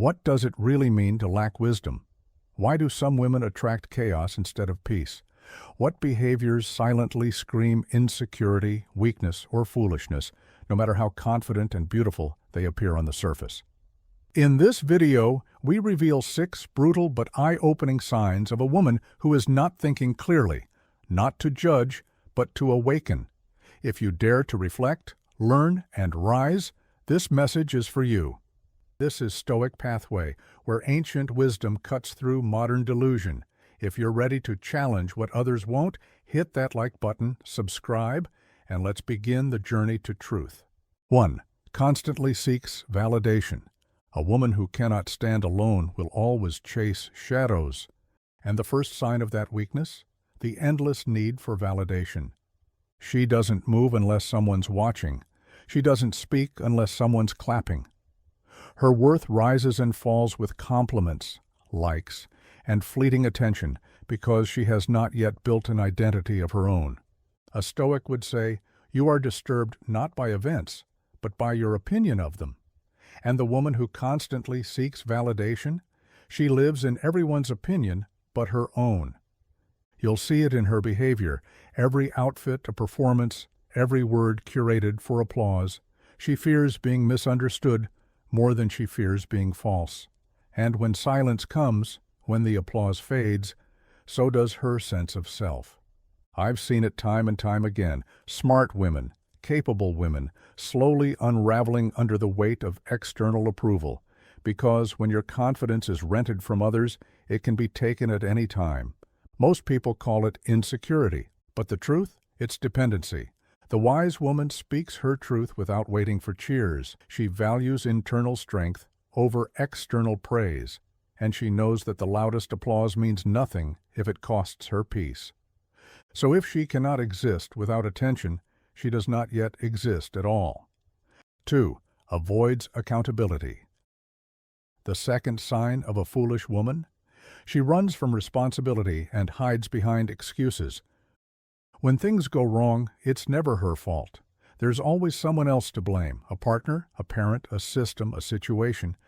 What does it really mean to lack wisdom? Why do some women attract chaos instead of peace? What behaviors silently scream insecurity, weakness, or foolishness, no matter how confident and beautiful they appear on the surface? In this video, we reveal 6 brutal but eye-opening signs of a woman who is not thinking clearly, not to judge, but to awaken. If you dare to reflect, learn, and rise, this message is for you. This is Stoic Pathway, where ancient wisdom cuts through modern delusion. If you're ready to challenge what others won't, hit that like button, subscribe, and let's begin the journey to truth. 1. Constantly seeks validation. A woman who cannot stand alone will always chase shadows. And the first sign of that weakness? The endless need for validation. She doesn't move unless someone's watching. She doesn't speak unless someone's clapping. Her worth rises and falls with compliments, likes, and fleeting attention because she has not yet built an identity of her own. A Stoic would say, you are disturbed not by events, but by your opinion of them. And the woman who constantly seeks validation, she lives in everyone's opinion but her own. You'll see it in her behavior, every outfit a performance, every word curated for applause. She fears being misunderstood more than she fears being false. And when silence comes, when the applause fades, so does her sense of self. I've seen it time and time again. Smart women, capable women, slowly unraveling under the weight of external approval, because when your confidence is rented from others, it can be taken at any time. Most people call it insecurity, but the truth? It's dependency. The wise woman speaks her truth without waiting for cheers. She values internal strength over external praise, and she knows that the loudest applause means nothing if it costs her peace. So if she cannot exist without attention, she does not yet exist at all. 2. Avoids accountability. The second sign of a foolish woman? She runs from responsibility and hides behind excuses. When things go wrong, it's never her fault. There's always someone else to blame, a partner, a parent, a system, a situation.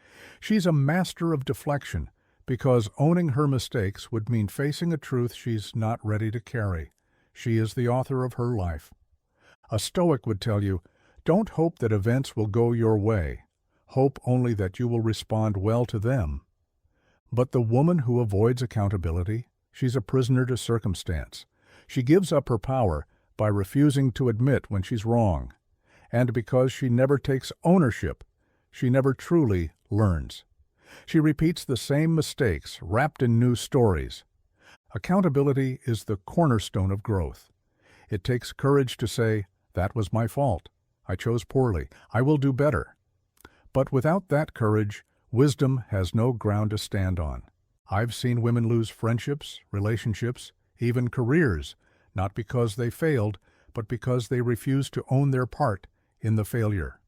She's a master of deflection, because owning her mistakes would mean facing a truth she's not ready to carry. She is the author of her life. A Stoic would tell you, don't hope that events will go your way. Hope only that you will respond well to them. But the woman who avoids accountability, she's a prisoner to circumstance. She gives up her power by refusing to admit when she's wrong. And because she never takes ownership, she never truly learns. She repeats the same mistakes wrapped in new stories. Accountability is the cornerstone of growth. It takes courage to say, that was my fault. I chose poorly. I will do better. But without that courage, wisdom has no ground to stand on. I've seen women lose friendships, relationships, even careers, not because they failed, but because they refused to own their part in the failure.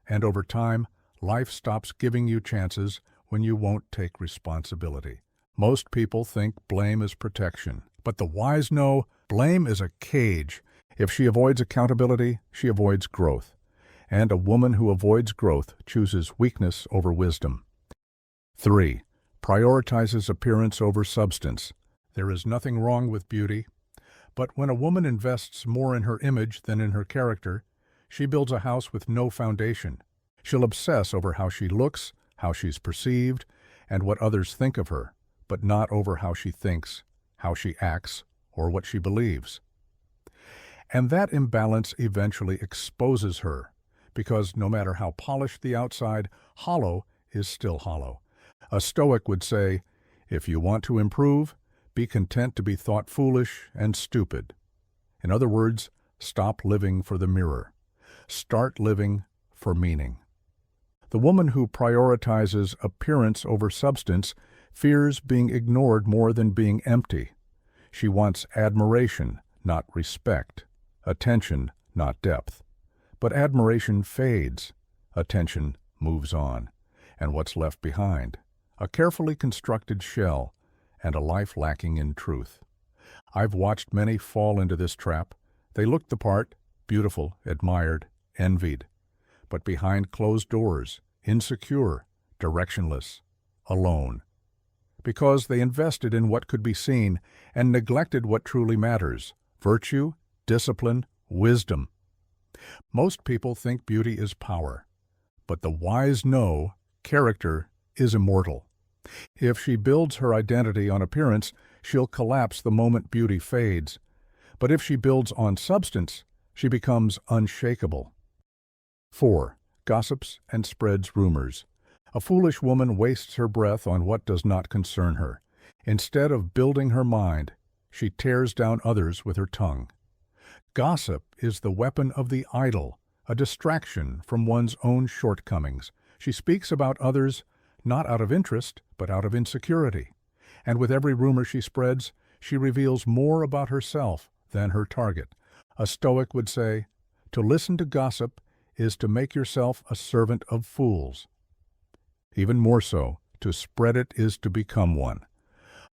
And over time, life stops giving you chances when you won't take responsibility. Most people think blame is protection, but the wise know blame is a cage. If she avoids accountability, she avoids growth. And a woman who avoids growth chooses weakness over wisdom. 3. Prioritizes appearance over substance. There is nothing wrong with beauty, but when a woman invests more in her image than in her character, she builds a house with no foundation. She'll obsess over how she looks, how she's perceived, and what others think of her, but not over how she thinks, how she acts, or what she believes. And that imbalance eventually exposes her, because no matter how polished the outside, hollow is still hollow. A Stoic would say, if you want to improve, be content to be thought foolish and stupid. In other words, stop living for the mirror. Start living for meaning. The woman who prioritizes appearance over substance fears being ignored more than being empty. She wants admiration, not respect, attention, not depth. But admiration fades, attention moves on, and what's left behind? A carefully constructed shell and a life lacking in truth. I've watched many fall into this trap. They looked the part, beautiful, admired, envied. But behind closed doors, insecure, directionless, alone, because they invested in what could be seen and neglected what truly matters: virtue, discipline, wisdom. Most people think beauty is power, but the wise know character is immortal. If she builds her identity on appearance, she'll collapse the moment beauty fades. But if she builds on substance, she becomes unshakable. 4. Gossips and spreads rumors. A foolish woman wastes her breath on what does not concern her. Instead of building her mind, she tears down others with her tongue. Gossip is the weapon of the idle, a distraction from one's own shortcomings. She speaks about others not out of interest, but out of insecurity. And with every rumor she spreads, she reveals more about herself than her target. A Stoic would say, to listen to gossip is to make yourself a servant of fools. Even more so, to spread it is to become one.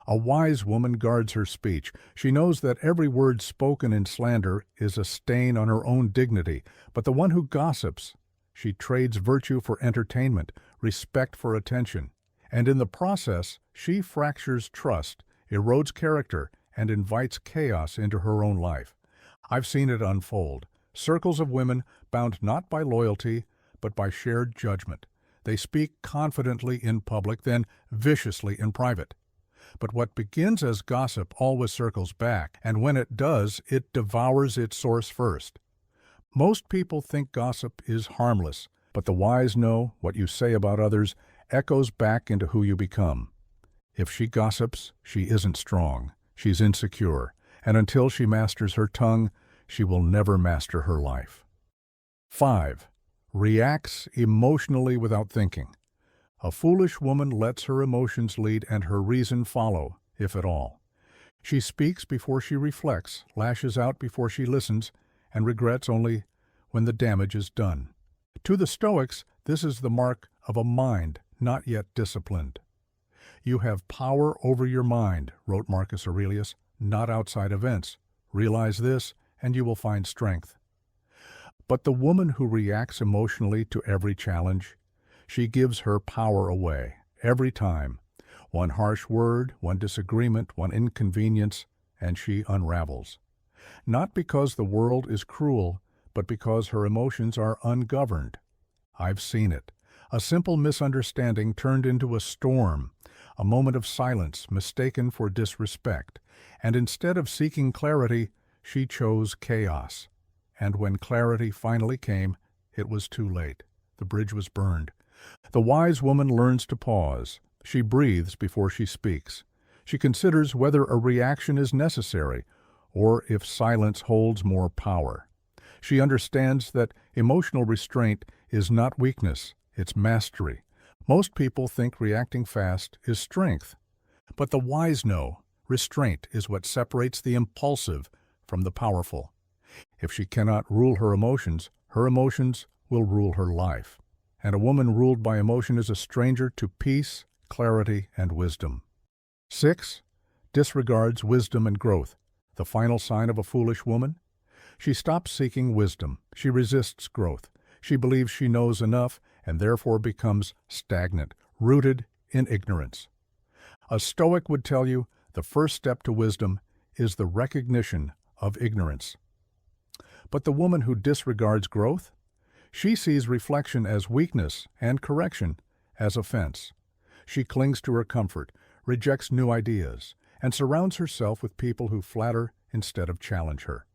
A wise woman guards her speech. She knows that every word spoken in slander is a stain on her own dignity, but the one who gossips, she trades virtue for entertainment, respect for attention, and in the process, she fractures trust, erodes character, and invites chaos into her own life. I've seen it unfold. Circles of women bound not by loyalty, but by shared judgment. They speak confidently in public, then viciously in private. But what begins as gossip always circles back, and when it does, it devours its source first. Most people think gossip is harmless, but the wise know what you say about others echoes back into who you become. If she gossips, she isn't strong. She's insecure, and until she masters her tongue, she will never master her life. 5. Reacts emotionally without thinking. A foolish woman lets her emotions lead and her reason follow, if at all. She speaks before she reflects, lashes out before she listens, and regrets only when the damage is done. To the Stoics, this is the mark of a mind not yet disciplined. You have power over your mind, wrote Marcus Aurelius, not outside events. Realize this, and you will find strength. But the woman who reacts emotionally to every challenge, she gives her power away, every time. One harsh word, one disagreement, one inconvenience, and she unravels. Not because the world is cruel, but because her emotions are ungoverned. I've seen it. A simple misunderstanding turned into a storm, a moment of silence mistaken for disrespect, and instead of seeking clarity, she chose chaos. And when clarity finally came, it was too late. The bridge was burned. The wise woman learns to pause. She breathes before she speaks. She considers whether a reaction is necessary, or if silence holds more power. She understands that emotional restraint is not weakness, it's mastery. Most people think reacting fast is strength, but the wise know restraint is what separates the impulsive from the powerful. If she cannot rule her emotions will rule her life. And a woman ruled by emotion is a stranger to peace, clarity, and wisdom. 6. Disregards wisdom and growth. The final sign of a foolish woman? She stops seeking wisdom. She resists growth. She believes she knows enough and therefore becomes stagnant, rooted in ignorance. A Stoic would tell you the first step to wisdom is the recognition of ignorance. But the woman who disregards growth? She sees reflection as weakness and correction as offense. She clings to her comfort, rejects new ideas, and surrounds herself with people who flatter instead of challenge her.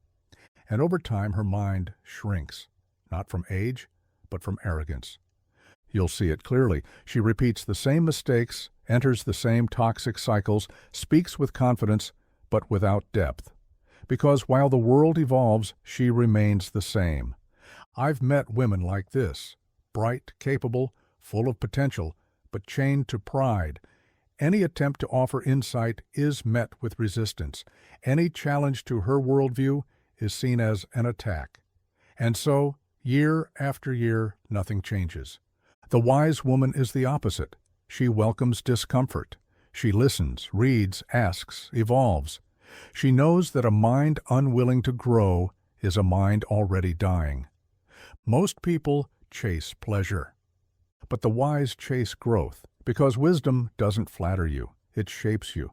And over time her mind shrinks, not from age, but from arrogance. You'll see it clearly. She repeats the same mistakes, enters the same toxic cycles, speaks with confidence, but without depth. Because while the world evolves, she remains the same. I've met women like this, bright, capable, full of potential, but chained to pride. Any attempt to offer insight is met with resistance. Any challenge to her worldview is seen as an attack. And so, year after year, nothing changes. The wise woman is the opposite. She welcomes discomfort. She listens, reads, asks, evolves. She knows that a mind unwilling to grow is a mind already dying. Most people chase pleasure, But the wise chase growth, because wisdom doesn't flatter you, it shapes you.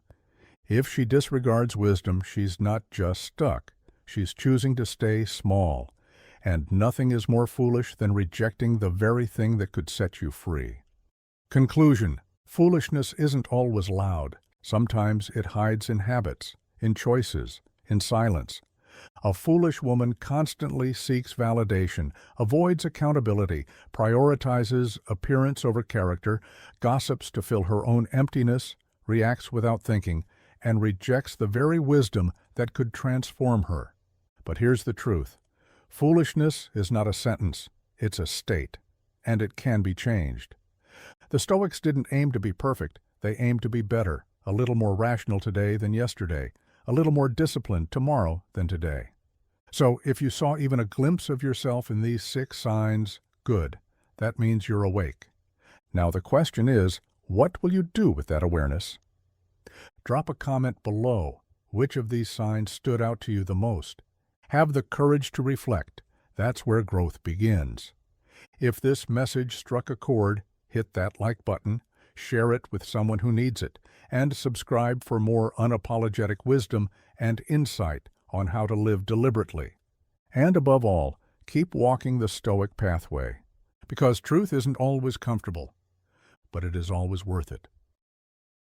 If she disregards wisdom, she's not just stuck, she's choosing to stay small. And nothing is more foolish than rejecting the very thing that could set you free. Conclusion: foolishness isn't always loud. Sometimes it hides in habits, in choices, in silence. A foolish woman constantly seeks validation, avoids accountability, prioritizes appearance over character, gossips to fill her own emptiness, reacts without thinking, and rejects the very wisdom that could transform her. But here's the truth. Foolishness is not a sentence, it's a state, and it can be changed. The Stoics didn't aim to be perfect, they aimed to be better, a little more rational today than yesterday, a little more disciplined tomorrow than today. So if you saw even a glimpse of yourself in these 6 signs, good. That means you're awake. Now the question is, what will you do with that awareness? Drop a comment below. Which of these signs stood out to you the most? Have the courage to reflect. That's where growth begins. If this message struck a chord, hit that like button, share it with someone who needs it, and subscribe for more unapologetic wisdom and insight on how to live deliberately. And above all, keep walking the Stoic pathway, because truth isn't always comfortable, but it is always worth it.